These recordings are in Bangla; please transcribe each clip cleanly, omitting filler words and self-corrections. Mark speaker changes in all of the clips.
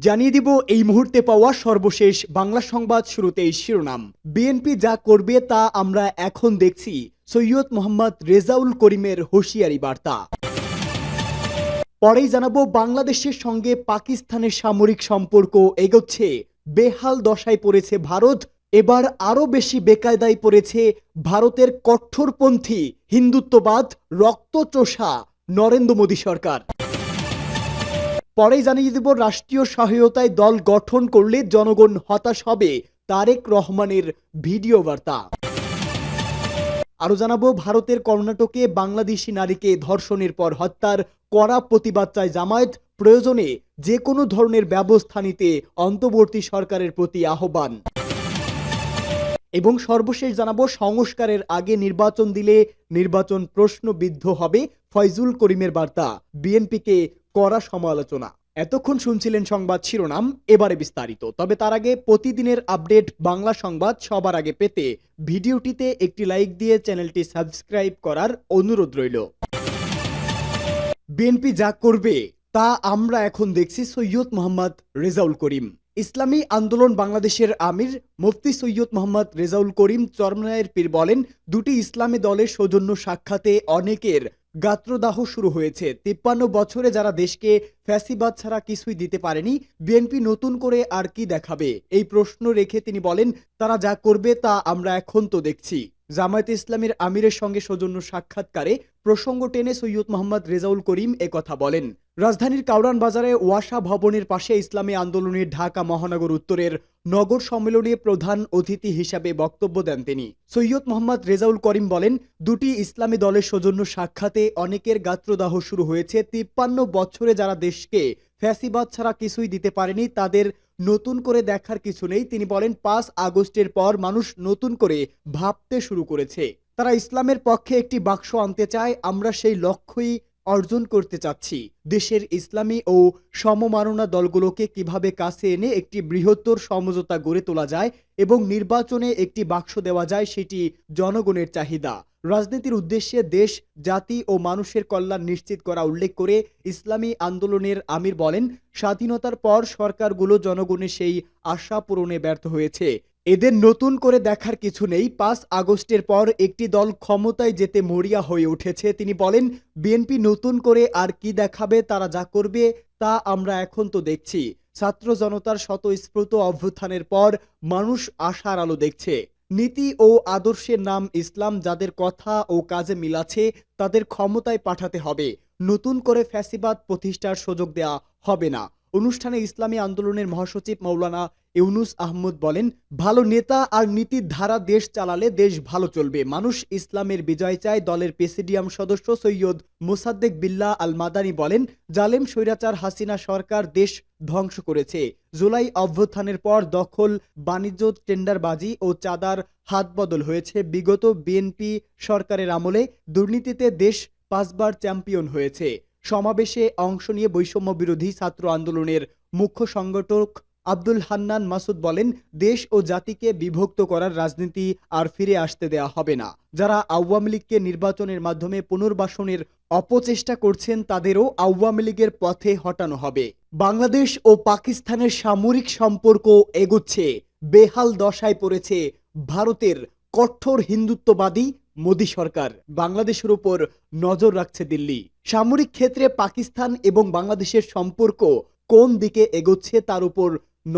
Speaker 1: জানিয়ে দিব এই মুহূর্তে পাওয়া সর্বশেষ বাংলা সংবাদ। শুরুতেই শিরোনাম। বিএনপি যা করবে তা আমরা এখন দেখছি, সৈয়দ মোহাম্মদ রেজাউল করিমের হুঁশিয়ারি বার্তা। পরেই জানাবো বাংলাদেশের সঙ্গে পাকিস্তানের সামরিক সম্পর্ক এগোচ্ছে, বেহাল দশায় পড়েছে ভারত। এবার আরো বেশি বেকায়দায় পড়েছে ভারতের কঠোরপন্থী হিন্দুত্ববাদ রক্তচোষা নরেন্দ্র মোদী সরকার। পরেই জানিয়ে দেব রাষ্ট্রীয় সহায়তায় দল গঠন করলে জনগণ হতাশ হবে, তারেক রহমানের ভিডিও বার্তা। আরো জানাবো ভারতের কর্ণাটকে বাংলাদেশি নারীকে ধর্ষণের পর হত্যার কড়া প্রতিবাদ চায় জামায়াত, প্রয়োজনে যে কোনো ধরনের ব্যবস্থা নিতে অন্তর্বর্তী সরকারের প্রতি আহ্বান। এবং সর্বশেষ জানাবো সংস্কারের আগে নির্বাচন দিলে নির্বাচন প্রশ্নবিদ্ধ হবে, ফয়জুল করিমের বার্তা। বিএনপিকে কড়া সমালোচনা। এতক্ষণ শুনছিলেন সংবাদ শিরোনাম, এবারে বিস্তারিত। তবে তার আগে প্রতিদিনের আপডেট বাংলা সংবাদ সবার আগে পেতে ভিডিওটিতে একটি লাইক দিয়ে চ্যানেলটি সাবস্ক্রাইব করার অনুরোধ রইল। বিএনপি যা করবে তা আমরা এখন দেখছি, সৈয়দ মোহাম্মদ রেজাউল করিম। ইসলামী আন্দোলন বাংলাদেশের আমির মুফতি সৈয়দ মোহাম্মদ রেজাউল করিম চরমনায়ের পীর বলেন, দুটি ইসলামী দলের সৌজন্য সাক্ষাতে অনেকের গাত্রদাহ শুরু হয়েছে। ৫৩ বছরে যারা দেশকে ফ্যাসিবাদ ছাড়া কিছুই দিতে পারেনি, বিএনপি নতুন করে আর কি দেখাবে? এই প্রশ্ন রেখে তিনি বলেন, তারা যা করবে তা আমরা এখন তো দেখছি। জামায়াতে ইসলামীর আমিরের সঙ্গে সৌজন্য সাক্ষাৎকারে প্রসঙ্গ টেনে সৈয়দ মোহাম্মদ রেজাউল করিম একথা বলেন। রাজধানীর কাউরান বাজারে ওয়াসা ভবনের পাশে ইসলামী আন্দোলনের ঢাকা মহানগর উত্তরের নগর সম্মেলনে প্রধান অতিথি হিসাবে বক্তব্য দেন তিনি। সৈয়দ মোহাম্মদ রেজাউল করিম বলেন, দুটি ইসলামী দলের সৌজন্য সাক্ষাতে অনেকের গাত্রদাহ শুরু হয়েছে। ৫৩ বছরে যারা দেশকে ফ্যাসিবাদ ছাড়া কিছুই দিতে পারেনি, তাদের নতুন করে দেখার কিছু নেই। তিনি বলেন, ৫ আগস্টের পর মানুষ নতুন করে ভাবতে শুরু করেছে। তারা ইসলামের পক্ষে একটি বাক্স আনতে চায়। আমরা সেই লক্ষ্যই অর্জন করতে চাচ্ছি। দেশের ইসলামী ও সমমাননা দলগুলোকে কিভাবে কাছে এনে একটি বৃহত্তর সমঝোতা গড়ে তোলা যায় এবং নির্বাচনে একটি বাক্স দেওয়া যায়, সেটি জনগণের চাহিদা। রাজনীতির উদ্দেশ্যে দেশ, জাতি ও মানুষের কল্যাণ নিশ্চিত করা উল্লেখ করে ইসলামী আন্দোলনের আমির বলেন, স্বাধীনতার পর সরকারগুলো জনগণের সেই আশা পূরণে ব্যর্থ হয়েছে। এদের নতুন করে দেখার কিছু নেই। ৫ আগস্টের পর একটি দল ক্ষমতায় যেতে মরিয়া হয়ে উঠেছে। তিনি বলেন, বিএনপি নতুন করে আর কি দেখাবে? তারা যা করবে তা আমরা এখন তো দেখছি। ছাত্র জনতার স্বতঃস্ফূর্ত অভ্যুত্থানের পর মানুষ আশার আলো দেখছে। নীতি ও আদর্শের নাম ইসলাম। যাদের কথা ও কাজে মিল আছে তাদের ক্ষমতায় পাঠাতে হবে। নতুন করে ফ্যাসিবাদ প্রতিষ্ঠার সুযোগ দেয়া হবে না। অনুষ্ঠানে ইসলামী আন্দোলনের মহাসচিব মাওলানা ইউনুস আহমদ বলেন, ভালো নেতা আর নীতির ধারা দেশ চালালে দেশ ভালো চলবে। মানুষ ইসলামের বিজয় চায়। দলের প্রেসিডিয়াম সদস্য সৈয়দ মোসাদ্দেক বিল্লাহ আল মাদানী বলেন, জালেম স্বৈরাচার হাসিনা সরকার দেশ ধ্বংস করেছে। জুলাই অভ্যুত্থানের পর দখল, বাণিজ্য, টেন্ডারবাজি ও চাঁদার হাত বদল হয়েছে। বিগত বিএনপি সরকারের আমলে দুর্নীতিতে দেশ ৫ বার চ্যাম্পিয়ন হয়েছে। সমাবেশে অংশ নিয়ে বৈষম্য বিরোধী ছাত্র আন্দোলনের মুখ্য সংগঠক আব্দুল হান্নান মাসুদ বলেন, দেশ ও জাতিকে বিভক্ত করার রাজনীতি আর ফিরে আসতে দেয়া হবে না। যারা আওয়ামী লীগকে নির্বাচনের মাধ্যমে পুনর্বাসনের অপচেষ্টা করছেন তাদেরও আওয়ামী লীগের পথে হটানো হবে। বাংলাদেশ ও পাকিস্তানের সামরিক সম্পর্ক এগোচ্ছে, বেহাল দশায় পড়েছে ভারতের কঠোর হিন্দুত্ববাদী মোদী সরকার। বাংলাদেশের উপর নজর রাখছে দিল্লি। সামরিক ক্ষেত্রে পাকিস্তান এবং বাংলাদেশের সম্পর্ক কোন দিকে এগোচ্ছে তার উপর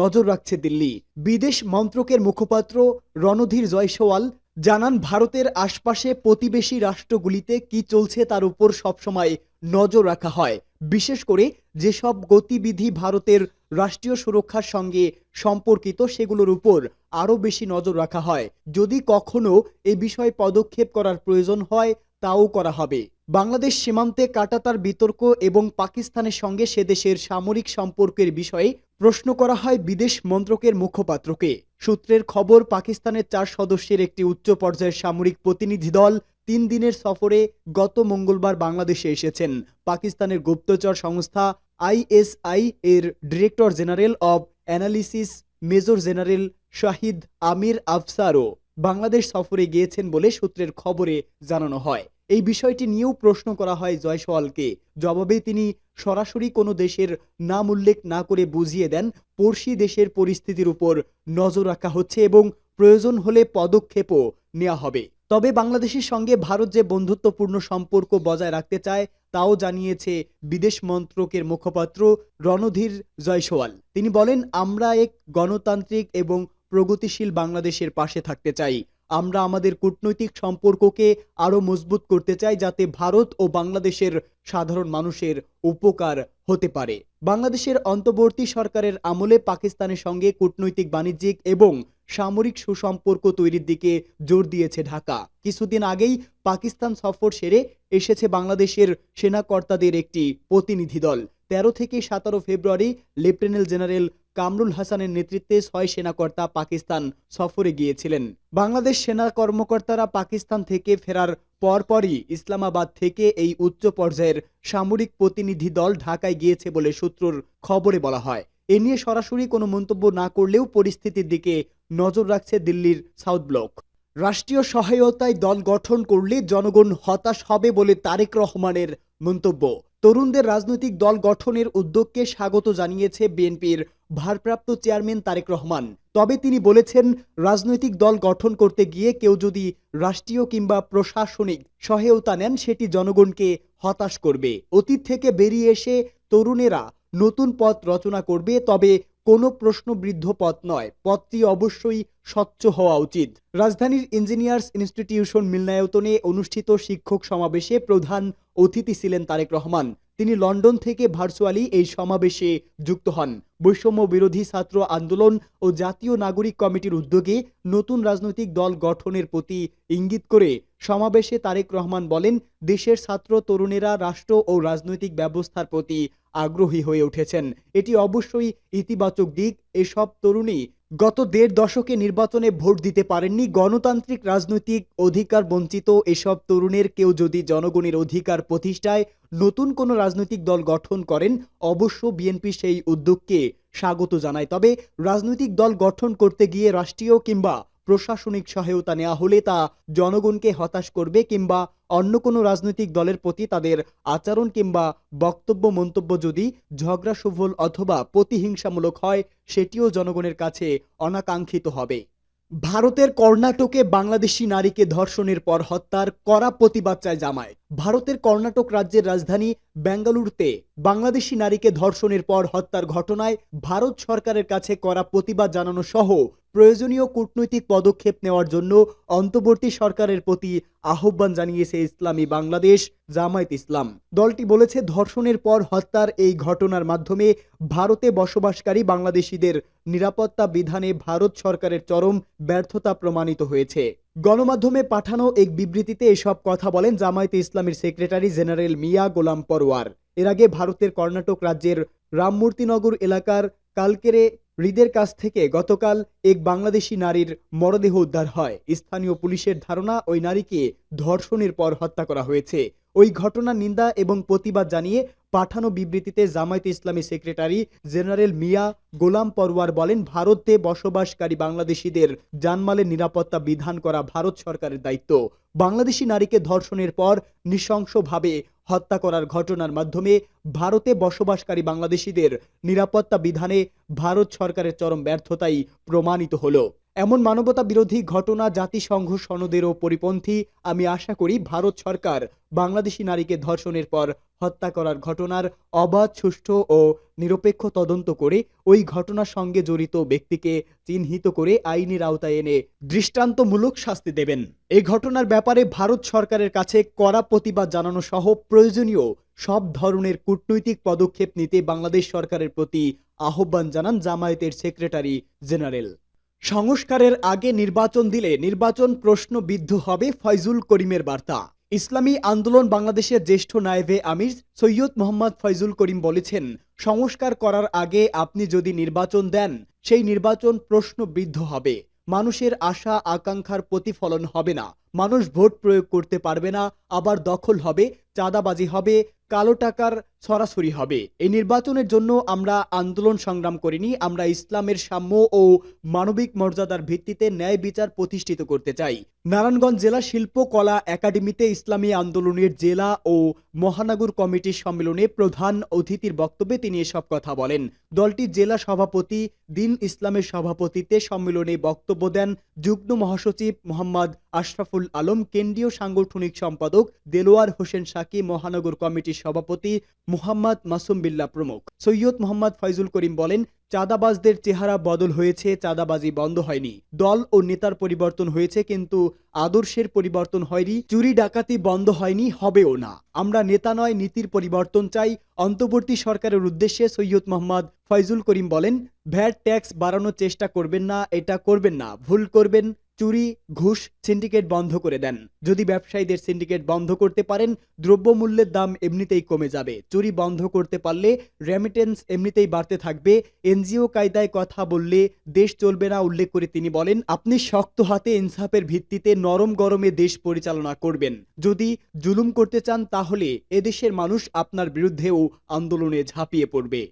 Speaker 1: নজর রাখছে দিল্লি। বিদেশ মন্ত্রকের মুখপাত্র রণধীর জয়সওয়াল জানান, ভারতের আশপাশে প্রতিবেশী রাষ্ট্রগুলিতে কি চলছে তার উপর সবসময় নজর রাখা হয়। বিশেষ করে যেসব গতিবিধি ভারতের রাষ্ট্রীয় সুরক্ষার সঙ্গে সম্পর্কিত সেগুলোর উপর আরও বেশি নজর রাখা হয়। যদি কখনো এ বিষয়ে পদক্ষেপ করার প্রয়োজন হয় তাও করা হবে। বাংলাদেশ সীমান্তে কাঁটাতার বিতর্ক এবং পাকিস্তানের সঙ্গে সে দেশের সামরিক সম্পর্কের বিষয়ে প্রশ্ন করা হয় বিদেশ মন্ত্রকের মুখপাত্রকে। সূত্রের খবর, পাকিস্তানের ৪ সদস্যের একটি উচ্চ পর্যায়ের সামরিক প্রতিনিধি দল ৩ দিনের সফরে গত মঙ্গলবার বাংলাদেশে এসেছেন। পাকিস্তানের গুপ্তচর সংস্থা আইএসআই এর director general of analysis major general Shahid Amir আফসারও বাংলাদেশ সফরে গিয়েছেন বলে সূত্রের খবরে জানানো হয়। এই বিষয়টি নিয়েও প্রশ্ন করা হয় জয়সওয়ালকে। জবাবে তিনি সরাসরি কোনো দেশের নাম উল্লেখ না করে বুঝিয়ে দেন পড়শি দেশের পরিস্থিতির উপর নজর রাখা হচ্ছে এবং প্রয়োজন হলে পদক্ষেপও নেওয়া হবে। তবে বাংলাদেশের সঙ্গে ভারত যে বন্ধুত্বপূর্ণ সম্পর্ক বজায় রাখতে চায় তাও জানিয়েছে বিদেশ মন্ত্রকের মুখপাত্র রণধীর জয়সওয়াল। তিনি বলেন, আমরা এক গণতান্ত্রিক এবং প্রগতিশীল বাংলাদেশের পাশে থাকতে চাই। আমরা আমাদের কূটনৈতিক সম্পর্ককে আরও মজবুত করতে চাই যাতে ভারত ও বাংলাদেশের সাধারণ মানুষের উপকার হতে পারে। বাংলাদেশের অন্তর্বর্তী সরকারের আমলে পাকিস্তানের সঙ্গে কূটনৈতিক, বাণিজ্যিক এবং সামরিক সুসম্পর্ক তৈরির দিকে জোর দিয়েছে ঢাকা। কিছুদিন আগেই পাকিস্তান সফর সেরে এসেছে বাংলাদেশের সেনাকর্তাদের একটি প্রতিনিধি দল। 13 থেকে 17 ফেব্রুয়ারি লেফটেন্যান্ট জেনারেল কামরুল হাসানের নেতৃত্বে 6 সেনাকর্তা পাকিস্তান সফরে গিয়েছিলেন। বাংলাদেশ সেনা কর্মকর্তারা পাকিস্তান থেকে ফেরার পরপরই ইসলামাবাদ থেকে এই উচ্চ পর্যায়ের সামরিক প্রতিনিধি দল ঢাকায় গিয়েছে বলে সূত্রর খবরে বলা হয়। এ নিয়ে সরাসরি কোনো মন্তব্য না করলেও পরিস্থিতির দিকে নজর রাখছে দিল্লির সাউথ ব্লক। রাষ্ট্রীয় সহায়তায় দল গঠন করলে জনগণ হতাশ হবে বলে তারেক রহমানের মন্তব্য। তরুণদের রাজনৈতিক দল গঠনের উদ্যোগকে স্বাগত জানিয়েছে বিএনপির ভারপ্রাপ্ত চেয়ারম্যান তারেক রহমান। তবে তিনি বলেছেন, রাজনৈতিক দল গঠন করতে গিয়ে কেউ যদি রাষ্ট্রীয় কিংবা প্রশাসনিক সহায়তা নেন সেটি জনগণকে হতাশ করবে। অতীত থেকে বেরিয়ে এসে তরুণেরা নতুন পথ রচনা করবে, তবে কোনো প্রশ্নবিদ্ধ পথ নয়। পথটি অবশ্যই স্বচ্ছ হওয়া উচিত। রাজধানীর ইঞ্জিনিয়ার্স ইনস্টিটিউশন মিলনায়তনে অনুষ্ঠিত শিক্ষক সমাবেশে প্রধান অতিথি ছিলেন তারেক রহমান। তিনি লন্ডন থেকে ভার্চুয়ালি এই সমাবেশে যুক্ত হন। বৈষম্য বিরোধী ছাত্র আন্দোলন ও জাতীয় নাগরিক কমিটির উদ্যোগে নতুন রাজনৈতিক দল গঠনের প্রতি ইঙ্গিত করে সমাবেশে তারেক রহমান বলেন, দেশের ছাত্র তরুণেরা রাষ্ট্র ও রাজনৈতিক ব্যবস্থার প্রতি আগ্রহী হয়ে উঠেছেন। এটি অবশ্যই ইতিবাচক দিক। এসব তরুণী গত 1.5 দশকে নির্বাচনে ভোট দিতে পারেননি। গণতান্ত্রিক রাজনৈতিক অধিকার বঞ্চিত এসব তরুণের কেউ যদি জনগণের অধিকার প্রতিষ্ঠায় নতুন কোনো রাজনৈতিক দল গঠন করেন, অবশ্য বিএনপি সেই উদ্যোগকে স্বাগত জানায়। তবে রাজনৈতিক দল গঠন করতে গিয়ে রাষ্ট্রীয় কিংবা প্রশাসনিক সহায়তা নেওয়া হলে তা জনগণকে হতাশ করবে কিংবা অন্য কোনো রাজনৈতিক দলের প্রতি তাদের আচরণ কিংবা বক্তব্য মন্তব্য যদি ঝগড়াসুফল অথবা প্রতিহিংসামূলক হয়, সেটিও জনগণের কাছে অনাকাঙ্ক্ষিত হবে। ভারতের কর্ণাটকে বাংলাদেশি নারীকে ধর্ষণের পর হত্যার কড়া প্রতিবাদ চায় জামায়াত। ভারতের কর্ণাটক রাজ্যের রাজধানী বেঙ্গালুরুতে বাংলাদেশি নারীকে ধর্ষণের পর হত্যার ঘটনায় ভারত সরকারের কাছে কড়া প্রতিবাদ জানানো সহ প্রয়োজনীয় কূটনৈতিক পদক্ষেপ নেওয়ার জন্য অন্তর্বর্তী সরকারের প্রতি আহ্বান জানিয়েছে ইসলামী বাংলাদেশ জামায়াত ইসলাম। দলটি বলেছে, ধর্ষণের পর হত্যার এই ঘটনার মাধ্যমে ভারতে বসবাসকারী বাংলাদেশিদের নিরাপত্তা বিধানে ভারত সরকারের চরম ব্যর্থতা প্রমাণিত হয়েছে। গণমাধ্যমে পাঠানো এক বিবৃতিতে এসব কথা বলেন জামায়াতে ইসলামীর সেক্রেটারি জেনারেল মিয়া গোলাম পরওয়ার। এর আগে ভারতের কর্ণাটক রাজ্যের রামমূর্তিনগর এলাকার কালকেরে হৃদের কাছ থেকে গতকাল এক বাংলাদেশি নারীর মরদেহ উদ্ধার হয়। স্থানীয় পুলিশের ধারণা ওই নারীকে ধর্ষণের পর হত্যা করা হয়েছে। ওই ঘটনার নিন্দা এবং প্রতিবাদ জানিয়ে পাঠানো বিবৃতিতে জামায়াতে ইসলামী সেক্রেটারি জেনারেল মিয়া গোলাম পরওয়ার বলেন, ভারতে বসবাসকারী বাংলাদেশিদের জানমালের নিরাপত্তা বিধান করা ভারত সরকারের দায়িত্ব। বাংলাদেশি নারীকে ধর্ষণের পর নৃশংসভাবে হত্যা করার ঘটনার মাধ্যমে ভারতে বসবাসকারী বাংলাদেশিদের নিরাপত্তা বিধানে ভারত সরকারের চরম ব্যর্থতাই প্রমাণিত হলো। এমন মানবতা বিরোধী ঘটনা জাতিসংঘ সনদেরও পরিপন্থী। আমি আশা করি ভারত সরকার বাংলাদেশি নারীকে ধর্ষণের পর হত্যা করার ঘটনার অবাধ, সুষ্ঠু ও নিরপেক্ষ তদন্ত করে ওই ঘটনার সঙ্গে জড়িত ব্যক্তিকে চিহ্নিত করে আইনের আওতায় এনে দৃষ্টান্তমূলক শাস্তি দেবেন। এই ঘটনার ব্যাপারে ভারত সরকারের কাছে কড়া প্রতিবাদ জানানো সহ প্রয়োজনীয় সব ধরনের কূটনৈতিক পদক্ষেপ নিতে বাংলাদেশ সরকারের প্রতি আহ্বান জানান জামায়াতের সেক্রেটারি জেনারেল। সংস্কারের আগে নির্বাচন দিলে নির্বাচন প্রশ্নবিদ্ধ হবে, ফয়জুল করিমের বার্তা। ইসলামী আন্দোলন বাংলাদেশের জ্যেষ্ঠ নায়েবে আমির সৈয়দ মোহাম্মদ ফয়জুল করিম বলেছেন, সংস্কার করার আগে আপনি যদি নির্বাচন দেন, সেই নির্বাচন প্রশ্নবিদ্ধ হবে। মানুষের আশা আকাঙ্ক্ষার প্রতিফলন হবে না। মানুষ ভোট প্রয়োগ করতে পারবে না, আবার দখল হবে, চাঁদাবাজি হবে, কালো টাকার সরাসরি হবে। এই নির্বাচনের জন্য আমরা আন্দোলন সংগ্রাম করিনি, আমরা ইসলামের সাম্য ও মানবিক মর্যাদার ভিত্তিতে ন্যায় বিচার প্রতিষ্ঠিত করতে চাই। নারায়ণগঞ্জ জেলা শিল্পকলা একাডেমিতে ইসলামী আন্দোলনের জেলা ও মহানগর কমিটির সম্মেলনে প্রধান অতিথির বক্তব্যে তিনি এসব কথা বলেন। দলটির জেলা সভাপতি দিন ইসলামের সভাপতিত্বে সম্মেলনে বক্তব্য দেন যুগ্ম মহাসচিব মোহাম্মদ আশরাফুল আলম, কেন্দ্রীয় সাংগঠনিক সম্পাদক দেলোয়ার হোসেন সাকি, মহানগর কমিটির সভাপতি মুহাম্মদ মাসুম বিল্লাহ প্রমুখ। সৈয়দ মোহাম্মদ ফয়জুল করিম বলেন, চাঁদাবাজদের চেহারা বদল হয়েছে, চাঁদাবাজি বন্ধ হয়নি। দল ও নেতার পরিবর্তন হয়েছে, কিন্তু আদর্শের পরিবর্তন হয়নি। চুরি ডাকাতি বন্ধ হয়নি, হবেও না। আমরা নেতা নয়, নীতির পরিবর্তন চাই। অন্তর্বর্তী সরকারের উদ্দেশ্যে সৈয়দ মোহাম্মদ ফয়জুল করিম বলেন, ভ্যাট ট্যাক্স বাড়ানোর চেষ্টা করবেন না, এটা করবেন না, ভুল করবেন। চুরি, ঘুষ, সিন্ডিকেট বন্ধ করে দেন। যদি ব্যবসায়ীদের সিন্ডিকেট বন্ধ করতে পারেন, দ্রব্যমূল্যের দাম এমনিতেই কমে যাবে। চুরি বন্ধ করতে পারলে রেমিটেন্স এমনিতেই বাড়তে থাকবে। এনজিও কায়দায় কথা বললে দেশ চলবে না। উল্লেখ করে তিনি বলেন, আপনি শক্ত হাতে ইনসাফের ভিত্তিতে নরম গরমে দেশ পরিচালনা করবেন। যদি জুলুম করতে চান, তাহলে এদেশের মানুষ আপনার বিরুদ্ধেও আন্দোলনে ঝাঁপিয়ে পড়বে।